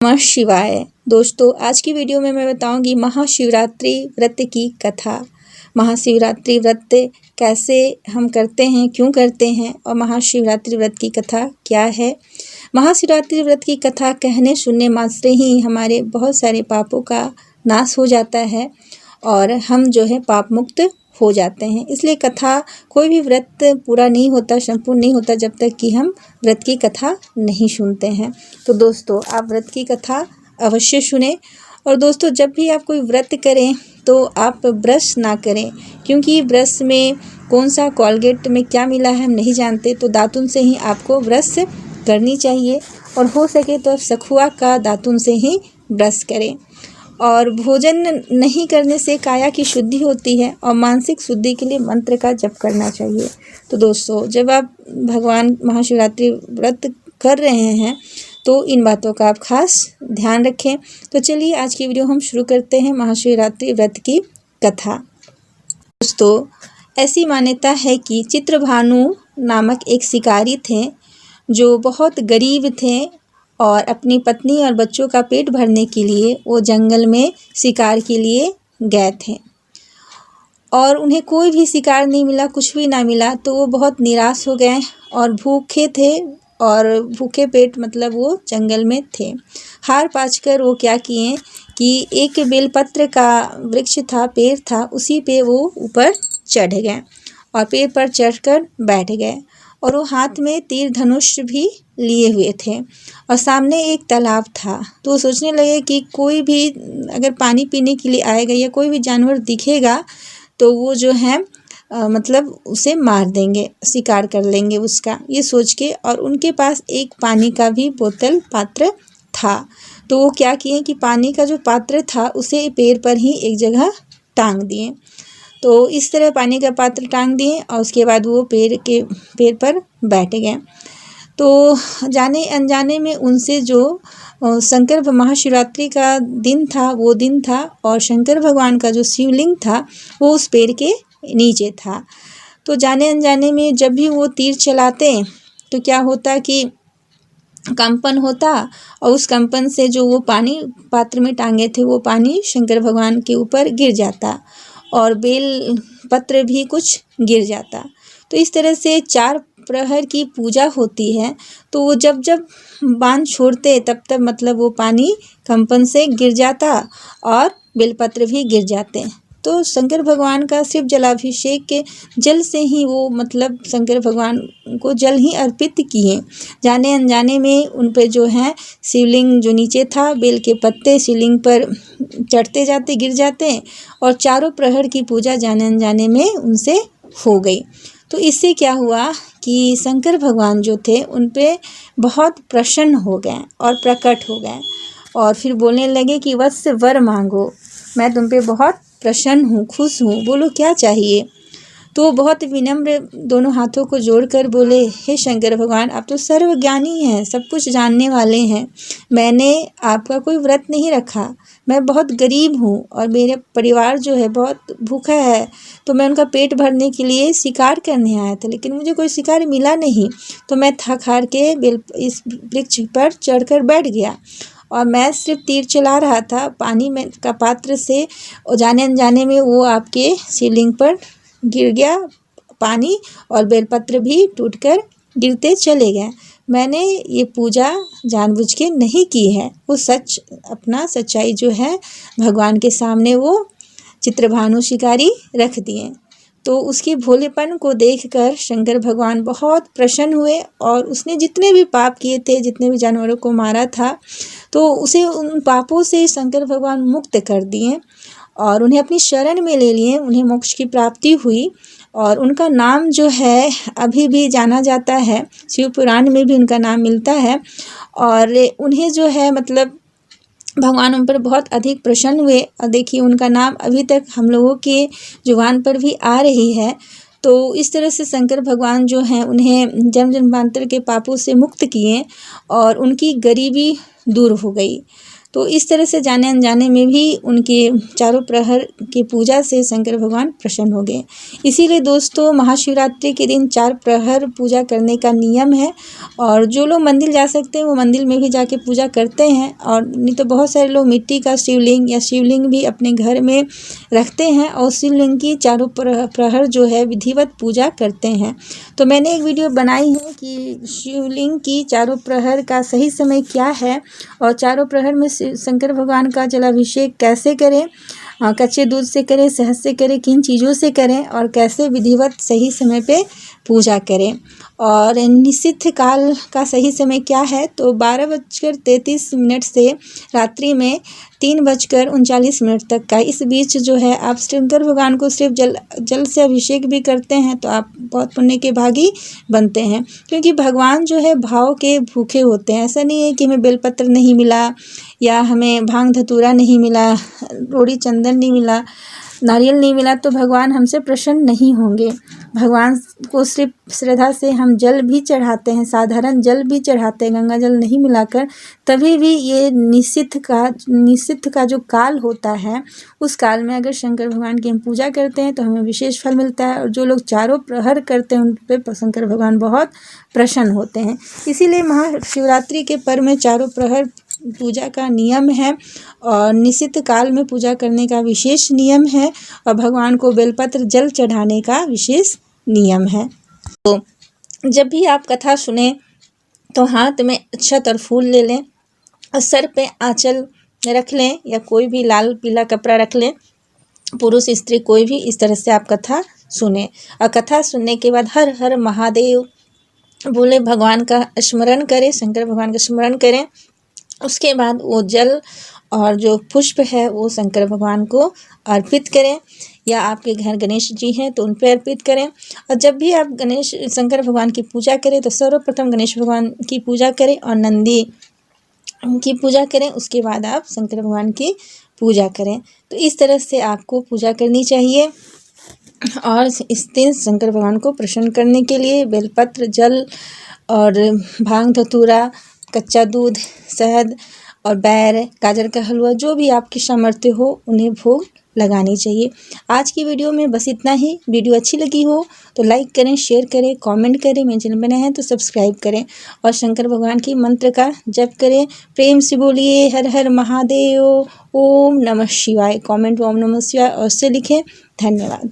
नमः शिवाय। दोस्तों, आज की वीडियो में मैं बताऊंगी महाशिवरात्रि व्रत की कथा। महाशिवरात्रि व्रत कैसे हम करते हैं, क्यों करते हैं और महाशिवरात्रि व्रत की कथा क्या है। महाशिवरात्रि व्रत की कथा कहने सुनने मात्र ही हमारे बहुत सारे पापों का नाश हो जाता है और हम जो है पाप मुक्त हो जाते हैं। इसलिए कथा कोई भी व्रत पूरा नहीं होता, संपूर्ण नहीं होता जब तक कि हम व्रत की कथा नहीं सुनते हैं। तो दोस्तों, आप व्रत की कथा अवश्य सुने। और दोस्तों, जब भी आप कोई व्रत करें तो आप ब्रश ना करें, क्योंकि ब्रश में कौन सा कोलगेट में क्या मिला है हम नहीं जानते। तो दातुन से ही आपको ब्रश करनी चाहिए और हो सके तो सखुआ का दातुन से ही ब्रश करें। और भोजन नहीं करने से काया की शुद्धि होती है और मानसिक शुद्धि के लिए मंत्र का जप करना चाहिए। तो दोस्तों, जब आप भगवान महाशिवरात्रि व्रत कर रहे हैं तो इन बातों का आप खास ध्यान रखें। तो चलिए आज की वीडियो हम शुरू करते हैं महाशिवरात्रि व्रत की कथा। दोस्तों, ऐसी मान्यता है कि चित्रभानु नामक एक शिकारी थे जो बहुत गरीब थे और अपनी पत्नी और बच्चों का पेट भरने के लिए वो जंगल में शिकार के लिए गए थे और उन्हें कोई भी शिकार नहीं मिला, कुछ भी ना मिला। तो वो बहुत निराश हो गए और भूखे थे और भूखे पेट मतलब वो जंगल में थे। हार पाकर वो क्या किए कि एक बेलपत्र का वृक्ष था, पेड़ था, उसी पे वो ऊपर चढ़ गए और पेड़ पर चढ़कर बैठ गए और वो हाथ में तीर धनुष भी लिए हुए थे और सामने एक तालाब था। तो वो सोचने लगे कि कोई भी अगर पानी पीने के लिए आएगा या कोई भी जानवर दिखेगा तो वो जो है मतलब उसे मार देंगे, शिकार कर लेंगे उसका, ये सोच के। और उनके पास एक पानी का भी बोतल पात्र था। तो वो क्या किए कि पानी का जो पात्र था उसे पेड़ पर ही एक जगह टांग दिए। तो इस तरह पानी का पात्र टांग दिए और उसके बाद वो पेड़ पर बैठ गए। तो जाने अनजाने में उनसे जो शंकर महाशिवरात्रि का दिन था वो दिन था और शंकर भगवान का जो शिवलिंग था वो उस पेड़ के नीचे था। तो जाने अनजाने में जब भी वो तीर चलाते तो क्या होता कि कंपन होता और उस कंपन से जो वो पानी पात्र में टांगे थे वो पानी शंकर भगवान के ऊपर गिर जाता और बेल पत्र भी कुछ गिर जाता। तो इस तरह से 4 प्रहर की पूजा होती है। तो वो जब जब बाण छोड़ते तब तब मतलब वो पानी कंपन से गिर जाता और बेलपत्र भी गिर जाते। तो शंकर भगवान का सिर्फ जलाभिषेक के जल से ही वो मतलब शंकर भगवान को जल ही अर्पित किए। जाने अनजाने में उन पे जो है शिवलिंग जो नीचे था, बेल के पत्ते शिवलिंग पर चढ़ते जाते गिर जाते और 4 प्रहर की पूजा जाने अनजाने में उनसे हो गई। तो इससे क्या हुआ कि शंकर भगवान जो थे उन पे बहुत प्रसन्न हो गए और प्रकट हो गए और फिर बोलने लगे कि वत्स वर मांगो, मैं तुम पे बहुत प्रसन्न हूँ, खुश हूँ, बोलो क्या चाहिए। तो बहुत विनम्र दोनों हाथों को जोड़कर बोले, हे शंकर भगवान, आप तो सर्वज्ञानी हैं, सब कुछ जानने वाले हैं। मैंने आपका कोई व्रत नहीं रखा, मैं बहुत गरीब हूँ और मेरे परिवार जो है बहुत भूखा है। तो मैं उनका पेट भरने के लिए शिकार करने आया था, लेकिन मुझे कोई शिकार मिला नहीं। तो मैं थक हार के इस वृक्ष पर चढ़कर बैठ गया और मैं सिर्फ तीर चला रहा था पानी में का पात्र से और जाने अनजाने में वो आपके शिवलिंग पर गिर गया पानी और बेलपत्र भी टूटकर गिरते चले गए। मैंने ये पूजा जानबूझ के नहीं की है। वो सच अपना सच्चाई जो है भगवान के सामने वो चित्रभानु शिकारी रख दिए। तो उसके भोलेपन को देखकर शंकर भगवान बहुत प्रसन्न हुए और उसने जितने भी पाप किए थे, जितने भी जानवरों को मारा था, तो उसे उन पापों से शंकर भगवान मुक्त कर दिए और उन्हें अपनी शरण में ले लिए। उन्हें मोक्ष की प्राप्ति हुई और उनका नाम जो है अभी भी जाना जाता है, शिव पुराण में भी उनका नाम मिलता है। और उन्हें जो है मतलब भगवान उन पर बहुत अधिक प्रसन्न हुए और देखिए उनका नाम अभी तक हम लोगों के जुबान पर भी आ रही है। तो इस तरह से शंकर भगवान जो हैं उन्हें जन्म जन्मांतर के पापों से मुक्त किए और उनकी गरीबी दूर हो गई। तो इस तरह से जाने अनजाने में भी उनके चारों प्रहर की पूजा से शंकर भगवान प्रसन्न हो गए। इसीलिए दोस्तों महाशिवरात्रि के दिन 4 प्रहर पूजा करने का नियम है, और जो लोग मंदिर जा सकते हैं वो मंदिर में भी जाके पूजा करते हैं, और नहीं तो बहुत सारे लोग मिट्टी का शिवलिंग या शिवलिंग भी अपने घर में रखते हैं और शिवलिंग की चारों प्रहर जो है विधिवत पूजा करते हैं। तो मैंने एक वीडियो बनाई है कि शिवलिंग की चारों प्रहर का सही समय क्या है, और चारों प्रहर में शंकर भगवान का जलाभिषेक कैसे करें, कच्चे दूध से करें, शहद से करें, किन चीज़ों से करें, और कैसे विधिवत सही समय पे पूजा करें। और निषिद्ध काल का सही समय क्या है, तो 12:33 से रात्रि में 3:39 तक का। इस बीच जो है आप शंकर भगवान को सिर्फ जल से अभिषेक भी करते हैं तो आप बहुत पुण्य के भागी बनते हैं, क्योंकि भगवान जो है भाव के भूखे होते हैं। ऐसा नहीं है कि हमें बेलपत्र नहीं मिला या हमें भांग धतूरा नहीं मिला, रोड़ी चंदन नहीं मिला, नारियल नहीं मिला तो भगवान हमसे प्रसन्न नहीं होंगे। भगवान को सिर्फ श्रद्धा से हम जल भी चढ़ाते हैं, साधारण जल भी चढ़ाते हैं, गंगा जल नहीं मिलाकर, तभी भी ये निषिद्ध का जो काल होता है उस काल में अगर शंकर भगवान की हम पूजा करते हैं तो हमें विशेष फल मिलता है। और जो लोग चारों प्रहर करते हैं उन पर शंकर भगवान बहुत प्रसन्न होते हैं। इसीलिए महाशिवरात्रि के पर्व में चारों प्रहर पूजा का नियम है, और निषिद्ध काल में पूजा करने का विशेष नियम है, और भगवान को बेलपत्र जल चढ़ाने का विशेष नियम है। तो जब भी आप कथा सुने तो हाथ में अक्षत और फूल ले लें, और सर पे आंचल रख लें या कोई भी लाल पीला कपड़ा रख लें, पुरुष स्त्री कोई भी, इस तरह से आप कथा सुने। और कथा सुनने के बाद हर हर महादेव बोले, भगवान का स्मरण करें, शंकर भगवान का स्मरण करें। उसके बाद वो जल और जो पुष्प है वो शंकर भगवान को अर्पित करें, या आपके घर गणेश जी हैं तो उन पर अर्पित करें। और जब भी आप शंकर भगवान की पूजा करें तो सर्वप्रथम गणेश भगवान की पूजा करें और नंदी की पूजा करें, उसके बाद आप शंकर भगवान की पूजा करें। तो इस तरह से आपको पूजा करनी चाहिए। और इस दिन शंकर भगवान को प्रसन्न करने के लिए बेलपत्र, जल और भांग धतूरा, कच्चा दूध, शहद और बैर, गाजर का हलवा, जो भी आपकी सामर्थ्य हो उन्हें भोग लगानी चाहिए। आज की वीडियो में बस इतना ही। वीडियो अच्छी लगी हो तो लाइक करें, शेयर करें, कमेंट करें, मेरे चैनल बने हैं तो सब्सक्राइब करें, और शंकर भगवान की मंत्र का जप करें। प्रेम से बोलिए हर हर महादेव, ओम नमः शिवाय। कमेंट में ओम नमः शिवाय और से लिखें। धन्यवाद।